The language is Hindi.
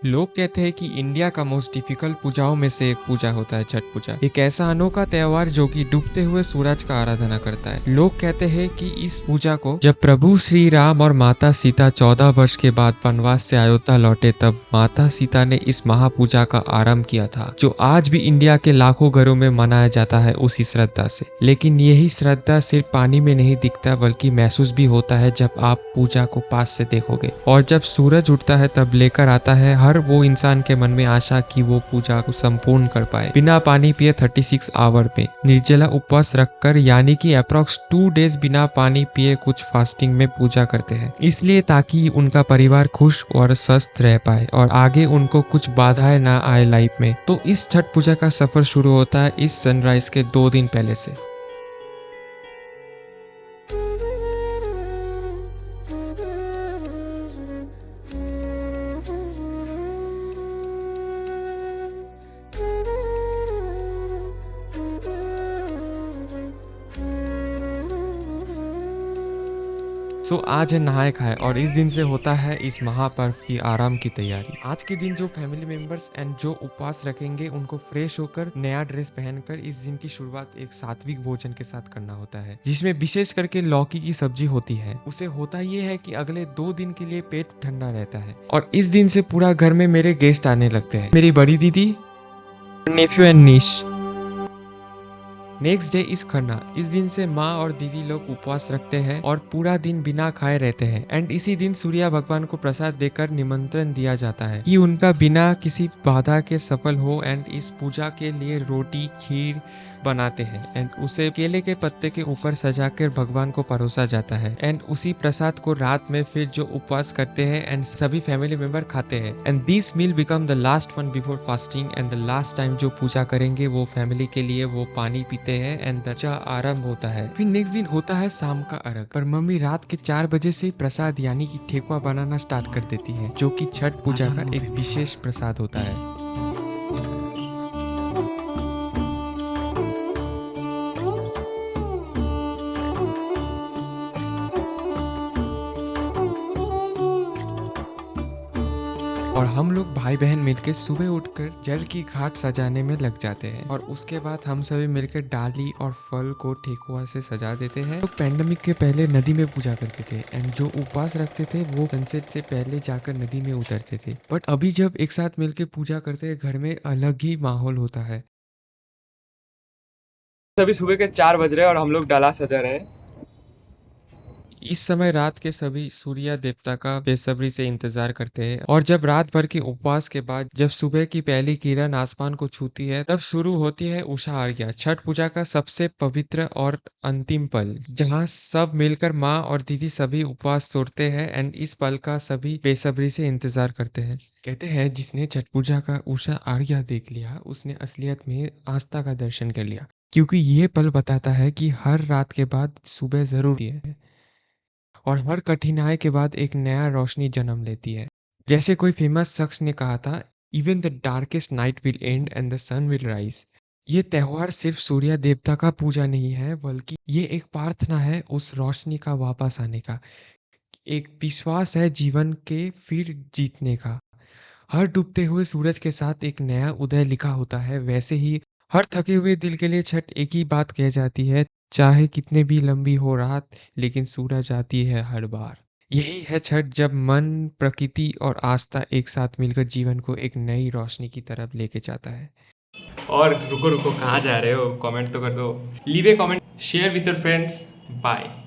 लोग कहते हैं कि इंडिया का मोस्ट डिफिकल्ट पूजाओं में से एक पूजा होता है छठ पूजा। एक ऐसा अनोखा त्योहार जो कि डूबते हुए सूरज का आराधना करता है। लोग कहते हैं कि इस पूजा को जब प्रभु श्री राम और माता सीता 14 वर्ष के बाद वनवास से अयोध्या लौटे तब माता सीता ने इस महापूजा का आरंभ किया था, जो आज भी इंडिया के लाखों घरों में मनाया जाता है उसी श्रद्धा से। लेकिन यही श्रद्धा सिर्फ पानी में नहीं दिखता बल्कि महसूस भी होता है जब आप पूजा को पास से देखोगे। और जब सूरज उठता है तब लेकर आता है हर वो इंसान के मन में आशा कि वो पूजा को संपूर्ण कर पाए। बिना पानी पिए 36 आवर में निर्जला उपवास रखकर, यानी कि अप्रॉक्स 2 डेज बिना पानी पिए कुछ फास्टिंग में पूजा करते हैं, इसलिए ताकि उनका परिवार खुश और स्वस्थ रह पाए और आगे उनको कुछ बाधाएं ना आए लाइफ में। तो इस छठ पूजा का सफर शुरू होता है इस सनराइज के 2 दिन पहले से। आज है नहाए खाए और इस दिन से होता है इस महापर्व की आराम की तैयारी। आज के दिन जो फैमिली मेंबर्स एंड जो उपवास रखेंगे उनको फ्रेश होकर नया ड्रेस पहनकर इस दिन की शुरुआत एक सात्विक भोजन के साथ करना होता है, जिसमें विशेष करके लौकी की सब्जी होती है। उसे होता ये है कि अगले 2 दिन के लिए पेट ठंडा रहता है। और इस दिन से पूरा घर में मेरे गेस्ट आने लगते हैं, मेरी बड़ी दीदी, Neiphiu and niche. Next day इस खन्ना। इस दिन से माँ और दीदी लोग उपवास रखते हैं और पूरा दिन बिना खाए रहते हैं। एंड इसी दिन सूर्य भगवान को प्रसाद देकर निमंत्रण दिया जाता है कि उनका बिना किसी बाधा के सफल हो। एंड इस पूजा के लिए रोटी खीर बनाते हैं एंड उसे केले के पत्ते के ऊपर सजाकर भगवान को परोसा जाता है। एंड उसी प्रसाद को रात में फिर जो उपवास करते हैं एंड सभी फैमिली मेंबर खाते हैं। And this meal become the last one before fasting. And the last time जो पूजा करेंगे वो फैमिली के लिए वो पानी पीते हैं एंड पूजा आरंभ होता है। फिर नेक्स्ट दिन होता है शाम का अर्घ। पर मम्मी रात के 4 बजे से प्रसाद यानी कि ठेकुआ बनाना स्टार्ट कर देती है, जो कि छठ पूजा का एक विशेष प्रसाद होता है। और हम लोग भाई बहन मिलकर सुबह उठकर जल की घाट सजाने में लग जाते हैं और उसके बाद हम सभी मिलकर डाली और फल को ठेकुआ से सजा देते हैं। तो पैंडेमिक के पहले नदी में पूजा करते थे एंड जो उपवास रखते थे वो सनसेट से पहले जाकर नदी में उतरते थे। बट अभी जब एक साथ मिलकर पूजा करते हैं घर में अलग ही माहौल होता है। अभी सुबह के 4 बज रहे हैं और हम लोग डाला सजा रहे हैं। इस समय रात के सभी सूर्य देवता का बेसब्री से इंतजार करते हैं और जब रात भर के उपवास के बाद जब सुबह की पहली किरण आसमान को छूती है तब शुरू होती है उषा अर्घ्य, छठ पूजा का सबसे पवित्र और अंतिम पल, जहां सब मिलकर माँ और दीदी सभी उपवास तोड़ते हैं एंड इस पल का सभी बेसब्री से इंतजार करते हैं। कहते हैं जिसने छठ पूजा का उषा अर्घ्य देख लिया उसने असलियत में आस्था का दर्शन कर लिया, क्योंकि ये पल बताता है कि हर रात के बाद सुबह जरूर है और हर कठिनाई के बाद एक नया रोशनी जन्म लेती है। जैसे कोई फेमस शख्स ने कहा था, even the darkest night will end and the sun will rise. ये त्योहार सिर्फ सूर्य देवता का पूजा नहीं है, बल्कि ये एक प्रार्थना है उस रोशनी का वापस आने का, एक विश्वास है जीवन के फिर जीतने का। हर डूबते हुए सूरज के साथ एक नया उदय लिखा होता है, वैसे ही हर थके हुए दिल के लिए छठ एक ही बात कह जाती है, चाहे कितने भी लंबी हो रात लेकिन सूरज आती है हर बार। यही है छठ, जब मन, प्रकृति और आस्था एक साथ मिलकर जीवन को एक नई रोशनी की तरफ लेके जाता है। और रुको रुको, कहाँ जा रहे हो? कमेंट तो कर दो, leave a comment, share with your friends. Bye.